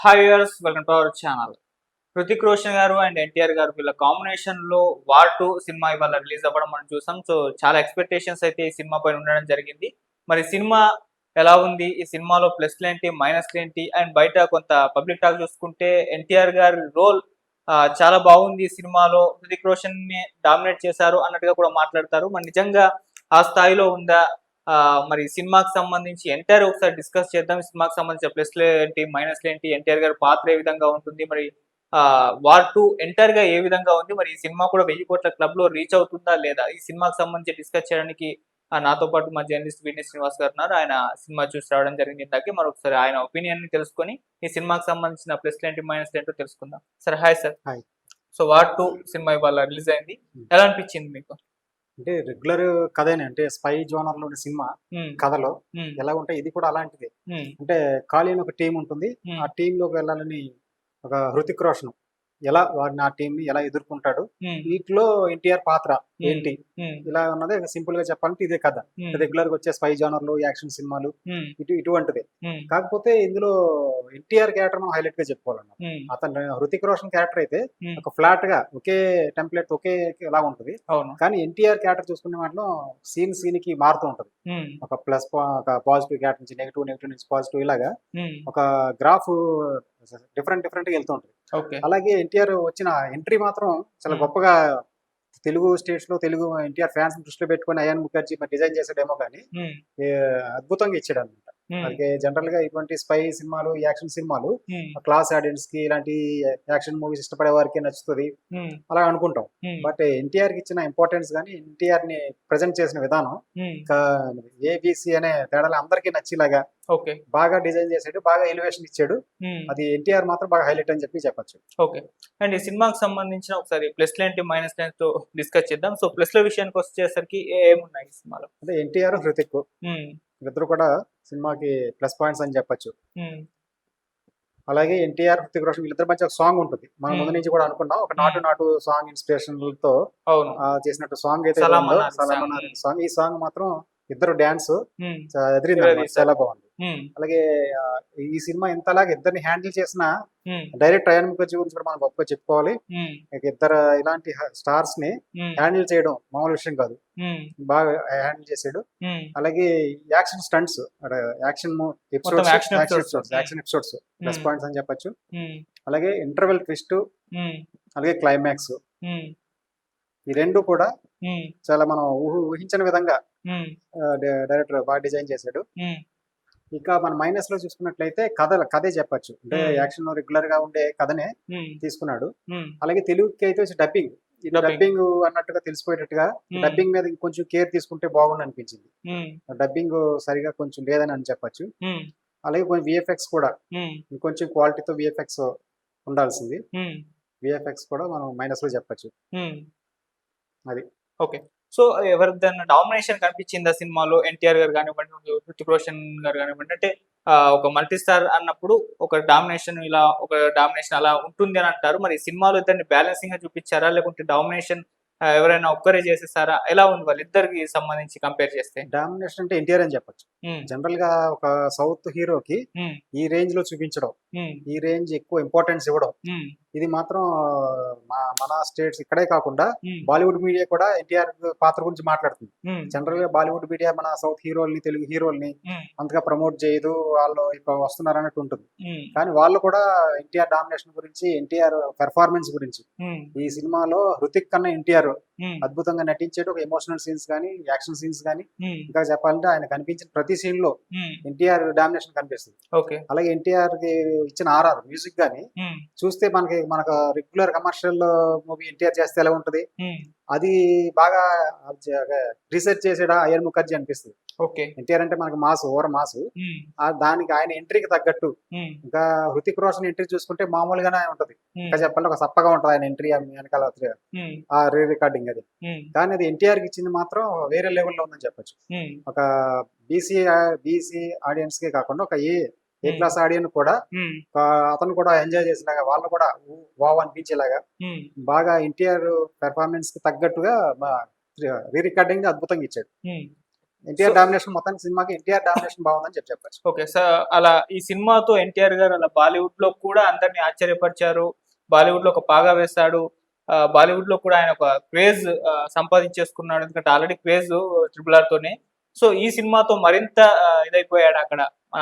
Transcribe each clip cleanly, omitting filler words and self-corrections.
Hi viewers, welcome to our channel. Hrithik Roshan గారు and NTR గారు వీళ్ళ కాంబినేషన్ లో వార్ 2 సినిమా ఇవాళ రిలీజ్ అవ్వడం మనం చూసాం. సో చాలా ఎక్స్పెక్టేషన్స్ అయితే ఈ సినిమా పైన ఉండడం జరిగింది. మరి సినిమా ఎలా ఉంది? ఈ సినిమాలో ప్లస్లు ఏంటి, మైనస్లు ఏంటి? అండ్ బయట కొంత పబ్లిక్ టాక్ చూసుకుంటే ఎన్టీఆర్ గారి రోల్ చాలా బాగుంది ఈ సినిమాలో. హృతిక్ రోషన్ ని డామినేట్ చేశారు అన్నట్టుగా కూడా మాట్లాడతారు. మరి నిజంగా ఆ స్థాయిలో ఉందా? మరి సినిమాకి సంబంధించి ఎంటైర్ ఒకసారి డిస్కస్ చేద్దాం. ఈ సినిమాకి సంబంధించిన ప్లస్‌లు ఏంటి? మైనస్‌లు ఏంటి? ఎన్టీఆర్ గారి పాత్ర ఏ విధంగా ఉంటుంది? మరి 'వార్ 2' ఎంటైర్‌గా ఏ విధంగా ఉంది? మరి ఈ సినిమా కూడా 1000 కోట్ల క్లబ్‌లో రీచ్ అవుతుందా? లేదా? ఈ సినిమాకి సంబంధించి డిస్కస్ చేయడానికి నాతో పాటు మా జర్నలిస్ట్ వినీత్ శ్రీనివాస్ గారు ఉన్నారు. ఆయన సినిమా చూసి రావడం జరిగింది ఇందాకే. మరొకసారి ఆయన ఒపీనియన్‌ని తెలుసుకొని ఈ సినిమాకి సంబంధించిన ప్లస్‌లు ఏంటి? మైనస్‌లు ఏంటో తెలుసుకుందాం. Sir hi sir. Hi. So 'war 2' cinema ఇవాళ రిలీజ్ అయింది. ఎలా అనిపించింది మీకు? అంటే రెగ్యులర్ కథనే. అంటే స్పై జోనర్ లోని సినిమా హ్మ్. కథలో హ్మ్. ఎలా ఉంటాయి, ఇది కూడా అలాంటిదే. హ్మ్. అంటే ఖాళీ అని ఒక టీం ఉంటుంది. హ్మ్. ఆ టీమ్ లోకి వెళ్ళాలని ఒక హృతిక్ రోషన్ ఎలా వాడిని ఆ టీం ని ఎలా ఎదుర్కొంటాడు, హ్మ్. వీటిలో ఎన్టీఆర్ పాత్ర హ్మ్. ఏంటి, హ్మ్. ఇలా ఉన్నదే సింపుల్ గా చెప్పాలంటే ఇదే కథ. హ్మ్. రెగ్యులర్ గా వచ్చే స్పై జోనర్లు, యాక్షన్ సినిమాలు హ్మ్. ఇటువంటిదే. హ్మ్. కాకపోతే ఇందులో ఎన్టీఆర్ క్యారెక్టర్ మనం హైలైట్ గా చెప్పుకోవాలన్నమాట. హ్మ్. అతను హృతిక్ రోషన్ క్యారెక్టర్ అయితే హ్మ్. ఒక ఫ్లాట్ గా ఒకే టెంప్లెట్ ఒకే ఎలా ఉంటుంది. అవును. కానీ ఎన్టీఆర్ క్యారెక్టర్ చూసుకునే వాటిలో సీన్ కి మారుతూ ఉంటుంది. హ్మ్. ఒక ఒక పాజిటివ్ క్యారెక్టర్ నుంచి నెగిటివ్, నెగిటివ్ నుంచి పాజిటివ్, ఇలాగా హ్మ్. ఒక గ్రాఫ్ డిఫరెంట్ గా వెళ్తూ ఉంటుంది. ఓకే. అలాగే ఎన్టీఆర్ వచ్చిన ఎంట్రీ మాత్రం చాలా హ్మ్. గొప్పగా తెలుగు స్టేట్స్ లో తెలుగు ఎన్టీఆర్ ఫ్యాన్స్ దృష్టిలో పెట్టుకొని అయాన్ ముఖర్జీ మరి డిజైన్ చేసాడేమో కానీ హ్మ్. ఏ, అద్భుతంగా ఇచ్చాడు అనమాట. హ్మ్. అలాగే జనరల్ గా ఇటువంటి స్పై సినిమాలు, యాక్షన్ సినిమాలు హ్మ్. క్లాస్ ఆడియన్స్ కి, ఇలాంటి యాక్షన్ మూవీస్ ఇష్టపడే వారికి నచ్చుతుంది హ్మ్. అలా అనుకుంటాం. హ్మ్. బట్ ఎన్టీఆర్ కి ఇచ్చిన ఇంపార్టెన్స్ కానీ, ఎన్టీఆర్ ని ప్రజెంట్ చేసిన విధానం హ్మ్. ఇంకా ఏబిసి అనే తేడాలు అందరికీ నచ్చేలాగా ఓకే. బాగా డిజైన్ చేసాడు, బాగా ఎలివేషన్ ఇచ్చాడు. హ్మ్. అది ఎన్టీఆర్ మాత్రం బాగా హైలైట్ అని చెప్పచ్చు. ఓకే. అండ్ ఈ సినిమాకి సంబంధించిన ఒకసారి ప్లస్‌లేంటి, మైనస్‌లేంటో డిస్కస్ చేద్దాం. సో, ప్లస్‌ల విషయానికొచ్చేసరికి ఏమున్నాయి ఈ సినిమాలో? అంటే ఎన్టీఆర్, హృతిక్ హ్మ్. ఇద్దరు కూడా సినిమాకి ప్లస్ పాయింట్స్ అని చెప్పొచ్చు. హ్మ్. అలాగే ఎన్టీఆర్, హృతిక్ రోషన్ వీళ్ళిద్దరి మధ్య ఒక సాంగ్ ఉంటుంది. మనం ముందు హ్మ్. నుంచి కూడా అనుకున్నాం. ఒక హ్మ్. 'నాటు నాటు' సాంగ్ ఇన్స్పిరేషన్‌లతో అవును. చేసినట్టు సాంగ్ ఏదైతే ఉందో, 'సలామన్నార్' సాంగ్. 'సలామన్నార్' హ్మ్. సాంగ్. ఈ సాంగ్ మాత్రం ఇద్దరు డాన్స్ హ్మ్. అదిరిందనమాట. విడదీశారు. చాలా బాగుంది. హ్మ్. అలాగే ఈ సినిమా ఇంతలాగా ఇద్దరిని హ్యాండిల్ చేసిన హ్మ్. డైరెక్టర్ అయాన్ ముఖర్జీ గురించి కూడా మనం గొప్పగా చెప్పుకోవాలి. హ్మ్. ఇక ఇద్దరు ఇలాంటి స్టార్స్ ని హ్మ్. హ్యాండిల్ చేయడం మామూలు విషయం కాదు. హ్మ్. బాగా హ్యాండిల్ చేసాడు. హ్మ్. అలాగే యాక్షన్ స్టంట్స్, యాక్షన్ మొత్తం ఎపిసోడ్స్, యాక్షన్ ఎపిసోడ్స్. హ్మ్. యాక్షన్ ఎపిసోడ్స్ ప్లస్ హ్మ్. పాయింట్స్ అని చెప్పొచ్చు. హ్మ్. అలాగే ఇంటర్వెల్ ట్విస్ట్, హ్మ్. అలాగే క్లైమాక్స్, హ్మ్. ఈ రెండు కూడా హ్మ్. చాలా మనం ఊహించని విధంగా హ్మ్. డైరెక్టర్ బాగా డిజైన్ చేశాడు. హ్మ్. ఇక మన మైనస్ లో చూసుకున్నట్లయితే కథే చెప్పొచ్చు. అంటే హ్మ్. యాక్షన్ రెగ్యులర్ గా ఉండే కథనే హ్మ్. తీసుకున్నాడు. హ్మ్. అలాగే తెలుగుకి అయితే డబ్బింగ్, ఇది డబ్బింగ్. డబ్బింగ్ అన్నట్టుగా తెలిసిపోయేటట్టుగా హ్మ్. డబ్బింగ్ మీద ఇంకొంచెం కేర్ తీసుకుంటే బాగుండు అనిపించింది. హ్మ్. డబ్బింగ్ సరిగా కొంచెం లేదని అని చెప్పొచ్చు. హ్మ్. అలాగే కొంచెం విఎఫ్ఎక్స్ కూడా హ్మ్. ఇంకొంచెం క్వాలిటీతో విఎఫ్ఎక్స్ ఉండాల్సింది. హ్మ్. విఎఫ్ఎక్స్ కూడా మనం మైనస్ లో చెప్పొచ్చు. హ్మ్. అది. ఓకే. సో, ఎవరిదన్నా డామినేషన్ కనిపిచ్చిందా సినిమాలో? 'ఎన్టీఆర్' గారు గానివ్వండి, 'హృతిక్ రోషన్' గారు గానివ్వండి. అంటే ఒక మల్టీ స్టార్ అన్నప్పుడు ఒక డామినేషన్ ఒక డామినేషన్ అలా ఉంటుంది అని అంటారు. మరి సినిమాలో ఇద్దరిని బ్యాలెన్సింగ్‌గా చూపిచ్చారా? లేకుంటే డామినేషన్ ఎవరైనా ఒక్కరే చేసేసారా? ఎలా ఉంది వాళ్ళిద్దరికి సంబంధించి కంపేర్ చేస్తే? డామినేషన్ అంటే ఎన్టీఆర్ అని చెప్పొచ్చు. హ్మ్. జనరల్ గా ఒక సౌత్ హీరోకి హ్మ్. ఈ రేంజ్ లో చూపించడం, హ్మ్. ఈ రేంజ్ ఎక్కువ ఇంపార్టెన్స్ ఇవ్వడం, హ్మ్. ఇది మాత్రం మన స్టేట్స్ ఇక్కడే కాకుండా హ్మ్. బాలీవుడ్ మీడియా కూడా ఎన్టీఆర్ పాత్ర గురించి మాట్లాడుతుంది. హ్మ్. జనరల్ గా బాలీవుడ్ మీడియా మన సౌత్ హీరోల్ని, తెలుగు హీరోల్ని హ్మ్. అంతగా ప్రమోట్ చేయదు. వాళ్ళు ఇప్పుడు వస్తున్నారు అన్నట్టు ఉంటుంది. హ్మ్. కానీ వాళ్ళు కూడా ఎన్టీఆర్ డామినేషన్ గురించి, ఎన్టీఆర్ పెర్ఫార్మెన్స్ గురించి, హ్మ్. ఈ సినిమాలో హృతిక్ కన్నా ఎన్టీఆర్ హ్మ్. అద్భుతంగా నటించాడు. ఒక ఎమోషనల్ సీన్స్ కానీ, యాక్షన్ సీన్స్ కానీ, హ్మ్. ఇంకా చెప్పాలంటే ఆయన కనిపించిన ప్రతి సీన్ లో హ్మ్. ఎన్టీఆర్ డామినేషన్ కనిపిస్తుంది. ఓకే. అలాగే ఎన్టీఆర్ కి ఇచ్చిన మ్యూజిక్ గానీ హ్మ్. చూస్తే మనకు రెగ్యులర్ కమర్షియల్ మూవీ ఎన్టీఆర్ చేస్తే ఎలా ఉంటది, హ్మ్. అది బాగా రీసెర్చ్ చేసాడా అయ్యన్ ముఖర్జీ అనిపిస్తుంది. ఓకే. ఎన్టీఆర్ అంటే మనకు మాసు. హ్మ్. దానికి ఆయన ఎంట్రీకి తగ్గట్టు, హ్మ్. ఇంకా హృతిక్ రోషన్ ఎంట్రీ చూసుకుంటే మామూలుగానే ఉంటది. ఇంకా హ్మ్. చెప్పాలంటే ఒక సప్పగా ఉంటది ఆయన ఎంట్రీ వెనకాల హ్మ్. ఆ రికార్డింగ్ అది. హ్మ్. కానీ అది ఎన్టీఆర్ కి ఇచ్చింది మాత్రం వేరే లెవెల్లో ఉందని చెప్పొచ్చు. హ్మ్. ఒక బీసీ బీసీ ఆడియన్స్ కే కాకుండా ఒక ఏ హ్మ్. క్లాస్ ఆడియన్స్ కూడా హ్మ్. అతను కూడా ఎంజాయ్ చేసేలాగా, వాళ్ళు కూడా వావ్ అనిపించేలాగా హ్మ్. బాగా ఎన్టీఆర్ పెర్ఫార్మెన్స్ కి తగ్గట్టుగా రీ రికార్డింగ్ అద్భుతంగా ఇచ్చాడు. హ్మ్. ఎన్టీఆర్ డామినేషన్ మొత్తానికి సినిమాకి ఎన్టీఆర్ డామినేషన్ బాగుందని చెప్పచ్చు. ఓకే సార్, అలా ఈ సినిమాతో ఎన్టీఆర్ గారు అలా బాలీవుడ్ లో కూడా అందరినీ ఆశ్చర్యపరిచారు, బాలీవుడ్ లో ఒక పాగా వేశాడు, బాలీవుడ్ లో కూడా ఆయన ఒక క్రేజ్ సంపాదించేసుకున్నాడు, ఎందుకంటే ఆల్రెడీ క్రేజ్ RRR తోనే. సో ఈ సినిమాతో మరింత ఇదైపోయాడు అక్కడ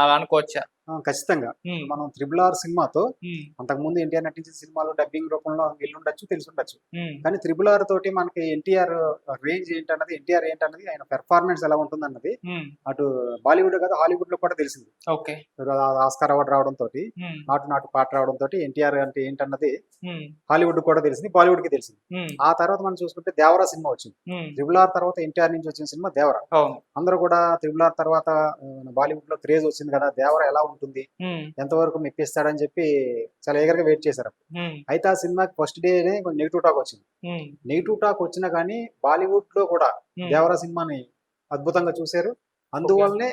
అలా అనుకోవచ్చా? ఖచ్చితంగా ఉమ్, మనం RRR సినిమాతో ఉమ్, అంతకుముందు ఎన్టీఆర్ నటించిన సినిమాలు డబ్బింగ్ రూపంలో వెళ్ళుండొచ్చు, తెలిసి ఉమ్, కానీ RRR తోటి మనకి ఎన్టీఆర్ రేంజ్ ఏంటన్నది, ఎన్టీఆర్ ఏంటన్నది, ఆయన పెర్ఫార్మెన్స్ ఎలా ఉంటుందన్నది ఉమ్, అటు బాలీవుడ్ కదా హాలీవుడ్ లో కూడా తెలిసింది. ఓకే. ఆస్కార్ అవార్డు రావడంతో, ఉమ్, నాటు నాటు పాట రావడంతో ఎన్టీఆర్ అంటే ఏంటన్నది ఉమ్, హాలీవుడ్ కూడా తెలిసింది, బాలీవుడ్ కి తెలిసింది. ఉమ్, ఆ తర్వాత మనం చూసుకుంటే దేవరా సినిమా వచ్చింది. ఉమ్, RRR తర్వాత ఎన్టీఆర్ నుంచి వచ్చిన సినిమా దేవరా. అవును. అందరూ కూడా RRR తర్వాత బాలీవుడ్ లో క్రేజ్ వచ్చింది కదా, దేవరా ఎలా ఉంటుంది, ఉమ్, ఎంతవరకు మెప్పిస్తాడని చెప్పి చాలా ఏగర్గా వెయిట్ చేశారు. ఉమ్, అయితే ఆ సినిమాకి ఫస్ట్ డేనే కొంచెం నెగిటివ్ టాక్ వచ్చింది. ఉమ్, నెగిటివ్ టాక్ వచ్చినా కానీ బాలీవుడ్ లో కూడా ఉమ్, దేవరా సినిమాని అద్భుతంగా చూశారు. అందువల్లనే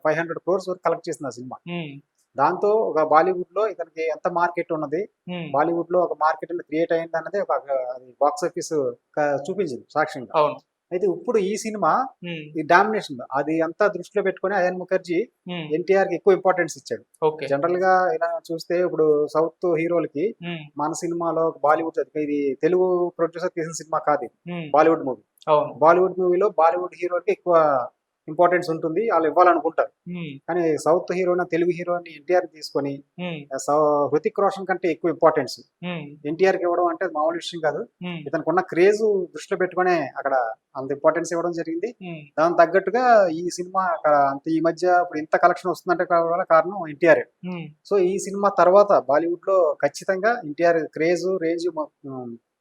500 crores వరకు కలెక్ట్ చేసింది ఆ సినిమా. ఉమ్, దాంతో ఒక బాలీవుడ్ లో ఇతనికి ఎంత మార్కెట్ ఉన్నది, ఉమ్, బాలీవుడ్ లో ఒక మార్కెట్ క్రియేట్ అయింది అన్నది ఒక బాక్స్ ఆఫీస్ చూపించింది సాక్ష్యంగా. అవును. అయితే ఇప్పుడు ఈ సినిమా ఉమ్, ఈ డామినేషన్ అది అంతా దృష్టిలో పెట్టుకుని అయాన్ ముఖర్జీ ఉమ్, ఎన్టీఆర్ కి ఎక్కువ ఇంపార్టెన్స్ ఇచ్చాడు. ఓకే. జనరల్ గా ఇలా చూస్తే ఇప్పుడు సౌత్ హీరోలకి ఉమ్, మన సినిమాలో బాలీవుడ్, ఇది తెలుగు ప్రొడ్యూసర్ తీసిన సినిమా కాదు, ఇది ఉమ్, బాలీవుడ్ మూవీ. అవును. బాలీవుడ్ మూవీలో బాలీవుడ్ హీరోకి ఎక్కువ ఇంపార్టెన్స్ ఉంటుంది, వాళ్ళు ఇవ్వాలనుకుంటారు. ఉమ్, కానీ సౌత్ హీరోని, తెలుగు హీరోని ఎన్టీఆర్ తీసుకొని ఉమ్, హృతిక్ రోషన్ కంటే ఎక్కువ ఇంపార్టెన్స్ ఉమ్, ఎన్టీఆర్ కి ఇవ్వడం అంటే అది మామూలు విషయం కాదు. ఉమ్, ఇతనికి ఉన్న క్రేజ్ దృష్టిలో పెట్టుకునే అక్కడ అంత ఇంపార్టెన్స్ ఇవ్వడం జరిగింది. ఉమ్, దానికి తగ్గట్టుగా ఈ సినిమా అంత ఈ మధ్య ఇప్పుడు ఇంత కలెక్షన్ వస్తుందంటే కారణం ఎన్టీఆర్. ఉమ్, సో ఈ సినిమా తర్వాత బాలీవుడ్ లో ఖచ్చితంగా ఎన్టీఆర్ క్రేజ్ రేంజ్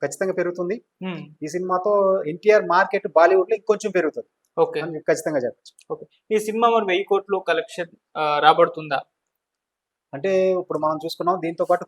ఖచ్చితంగా పెరుగుతుంది. ఉమ్, ఈ సినిమాతో ఎన్టీఆర్ మార్కెట్ బాలీవుడ్ లో ఇంకొంచెం పెరుగుతుంది ఓకే. అని ఖచ్చితంగా చెప్పచ్చు. ఓకే. ఈ సినిమా మరి 1000 కోట్లు కలెక్షన్ రాబడుతుందా? అంటే ఇప్పుడు మనం చూసుకున్నాం, దీంతో పాటు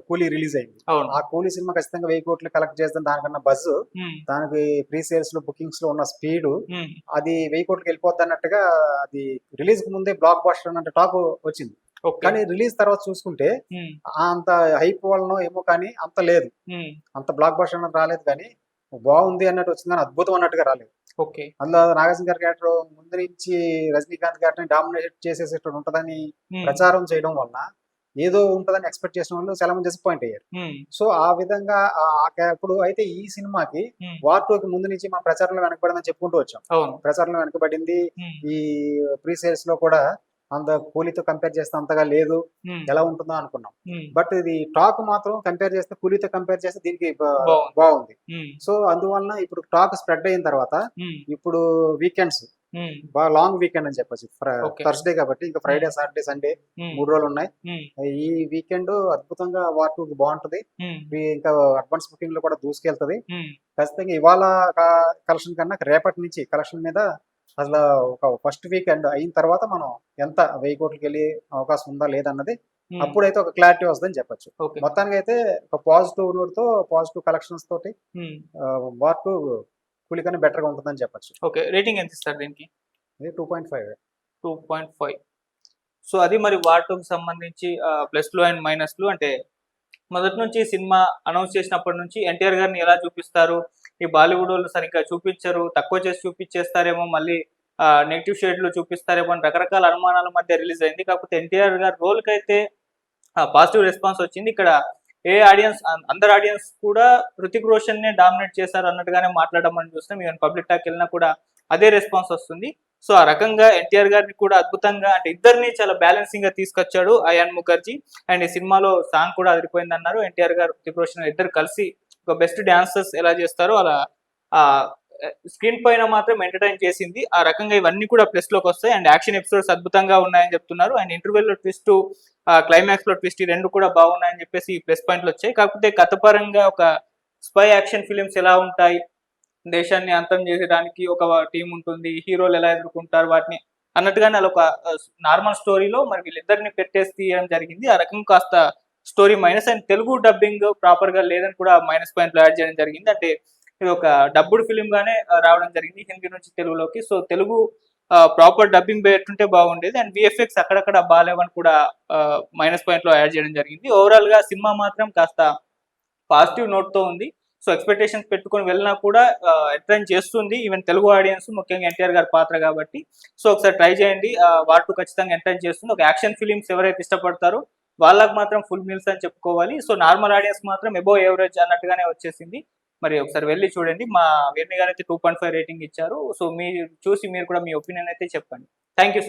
కూలీ రిలీజ్ అయింది. అవును. ఆ కూలీ సినిమా ఖచ్చితంగా 1000 కోట్లు కలెక్ట్ చేస్తుంది. దానికన్నా బజ్, ఉమ్, దానికి ప్రీ సేల్స్ లో బుకింగ్స్ లో ఉన్న స్పీడ్, ఉమ్, అది 1000 కోట్లకి వెళ్ళిపోద్ది అన్నట్టుగా అది రిలీజ్ కు ముందే బ్లాక్ బస్టర్ అన్నట్టు టాక్ వచ్చింది. ఓకే. కానీ రిలీజ్ తర్వాత చూసుకుంటే ఉమ్, అంత హైప్ వలన ఏమో కానీ అంత లేదు, ఉమ్, అంత బ్లాక్ బస్టర్ అన్నది రాలేదు. కానీ బాగుంది అన్నట్టు వచ్చింది, కానీ అద్భుతం అన్నట్టుగా రాలేదు. ఓకే. అందులో నాగార్జున గారి క్యారెక్టర్ ముందు నుంచి రజనీకాంత్ గారిని డామినేట్ చేసేసేటట్టు ఉంటదని ఉమ్, ప్రచారం చేయడం వలన ఏదో ఉంటదని ఎక్స్పెక్ట్ చేసిన వాళ్ళు చాలా మంది డిసప్పాయింట్ అయ్యారు. ఉమ్, సో ఆ విధంగా ఇప్పుడు అయితే ఈ సినిమాకి ఉమ్, వార్ 2 కి ముందు నుంచి మన ప్రచారంలో వెనకబడిందని చెప్పుకుంటూ వచ్చాం. అవును. ప్రచారంలో వెనకబడింది, ఉమ్, ఈ ప్రీ సేల్స్ లో కూడా అంత కూలీతో కంపేర్ చేస్తే అంతగా లేదు, ఉమ్, ఎలా ఉంటుందో అనుకున్నాం. ఉమ్, బట్ ఇది టాక్ మాత్రం కంపేర్ చేస్తే, కూలీతో కంపేర్ చేస్తే దీనికి బాగుంది. బాగుంది. ఉమ్, సో అందువలన ఇప్పుడు టాక్ స్ప్రెడ్ అయిన తర్వాత ఉమ్, ఇప్పుడు వీకెండ్స్ ఉమ్, బాగా లాంగ్ వీకెండ్ అని చెప్పచ్చు. ఓకే. థర్స్డే కాబట్టి ఇంకా ఫ్రైడే, సాటర్డే, సండే ఉమ్, 3 రోజులు ఉన్నాయి. ఉమ్, ఈ వీకెండ్ అద్భుతంగా వార్ 2 బాగుంటది. ఉమ్, ఇంకా అడ్వాన్స్ బుకింగ్ లో కూడా దూసుకెళ్తది. ఉమ్, ఖచ్చితంగా ఇవాళ కలెక్షన్ కన్నా రేపటి నుంచి కలెక్షన్ మీద అసలు ఒక ఫస్ట్ వీకెండ్ అయిన తర్వాత మనం ఎంత 1000 కోట్లకి వెళ్ళే అవకాశం ఉందా లేదన్నది ఉమ్, అప్పుడైతే ఒక క్లారిటీ వస్తుందని చెప్పొచ్చు. ఓకే. మొత్తానికి అయితే ఒక పాజిటివ్ నోట్ తో, పాజిటివ్ కలెక్షన్స్ తోటి ఉమ్, వార్ 2 కూలి కన్నా బెటర్ గా ఉంటుందని చెప్పొచ్చు. ఓకే. రేటింగ్ ఎంత ఇస్తారు దీనికి? ఇది 2.5. 2.5. సో అది మరి వార్ 2 కి సంబంధించి ప్లస్లు అండ్ మైనస్లు అంటే మొదటి నుంచి సినిమా అనౌన్స్ చేసినప్పటి నుంచి ఎన్టీఆర్ గారిని ఎలా చూపిస్తారు, ఈ బాలీవుడ్ వాళ్ళు సరిగ్గా చూపించరు, తక్కువ చేసి చూపించేస్తారేమో, మళ్ళీ నెగిటివ్ షేడ్ లో చూపిస్తారేమో అని రకరకాల అనుమానాల మధ్య రిలీజ్ అయింది. కాకపోతే ఎన్టీఆర్ గారి రోల్ కి అయితే పాజిటివ్ రెస్పాన్స్ వచ్చింది. ఇక్కడ అందరు ఆడియన్స్ కూడా హృతిక్ రోషన్ నే డామినేట్ చేశారు అన్నట్టుగానే మాట్లాడడం మనం చూస్తాం. ఈవెన్ పబ్లిక్ టాక్ వెళ్ళినా కూడా అదే రెస్పాన్స్ వస్తుంది. సో ఆ రకంగా ఎన్టీఆర్ గారిని కూడా అద్భుతంగా, అంటే ఇద్దరిని చాలా బ్యాలెన్సింగ్ గా తీసుకొచ్చాడు అయాన్ ముఖర్జీ. అండ్ ఈ సినిమాలో సాంగ్ కూడా అదిరిపోయింది అన్నారు. ఎన్టీఆర్ గారు, హృతిక్ రోషన్ ఇద్దరు కలిసి ఒక బెస్ట్ డాన్సర్స్ ఎలా చేస్తారో అలా స్క్రీన్ పైన మాత్రం ఎంటర్టైన్ చేసింది. ఆ రకంగా ఇవన్నీ కూడా ప్లస్ లోకి వస్తాయి. అండ్ యాక్షన్ ఎపిసోడ్స్ అద్భుతంగా ఉన్నాయని చెప్తున్నారు. అండ్ ఇంటర్వెల్ లో ట్విస్ట్, క్లైమాక్స్ లో ట్విస్ట్, ఈ రెండు కూడా బాగున్నాయని చెప్పేసి ప్లస్ పాయింట్లు వచ్చాయి. కాకపోతే కథపరంగా ఒక స్పై యాక్షన్ ఫిలిమ్స్ ఎలా ఉంటాయి, దేశాన్ని అంతం చేసేయడానికి ఒక టీం ఉంటుంది, హీరోలు ఎలా ఎదుర్కొంటారు వాటిని అన్నట్టుగానే అలా ఒక నార్మల్ స్టోరీలో మరి వీళ్ళిద్దరిని పెట్టేసి తీయడం జరిగింది. ఆ రకం కాస్త story minus. And Telugu dubbing proper గా లేదని కూడా మైనస్ పాయింట్లు యాడ్ చేయడం జరిగింది. అంటే ఇది ఒక డబ్బుడ్ ఫిలిం గానే రావడం జరిగింది హిందీ నుంచి తెలుగులోకి. సో తెలుగు ప్రాపర్ డబ్బింగ్ పెట్టుంటే బాగుండేది. అండ్ విఎఫ్ఎక్స్ అక్కడక్కడ బాగాలేవని కూడా మైనస్ పాయింట్ లో యాడ్ చేయడం జరిగింది. ఓవరాల్ గా సినిమా మాత్రం కాస్త పాజిటివ్ నోట్ తో ఉంది. సో ఎక్స్పెక్టేషన్స్ పెట్టుకొని వెళ్ళినా కూడా ఎంటర్టైన్ చేస్తుంది ఈవెన్ తెలుగు ఆడియన్స్, ముఖ్యంగా ఎన్టీఆర్ గారి పాత్ర కాబట్టి. సో ఒకసారి ట్రై చేయండి. వార్ 2 ఖచ్చితంగా ఎంటర్టైన్ చేస్తుంది. ఒక యాక్షన్ ఫిలిమ్స్ ఎవరైతే ఇష్టపడతారో వాళ్ళకి మాత్రం ఫుల్ మీల్స్ అని చెప్పుకోవాలి. సో నార్మల్ ఆడియన్స్ మాత్రం అబోవ్ ఎవరేజ్ అన్నట్టుగానే వచ్చేసింది. మరి ఒకసారి వెళ్ళి చూడండి. మా వీర్ని గారు అయితే 2.5 రేటింగ్ ఇచ్చారు. సో మీరు చూసి మీరు కూడా మీ ఒపీనియన్ అయితే చెప్పండి. Thank you so much.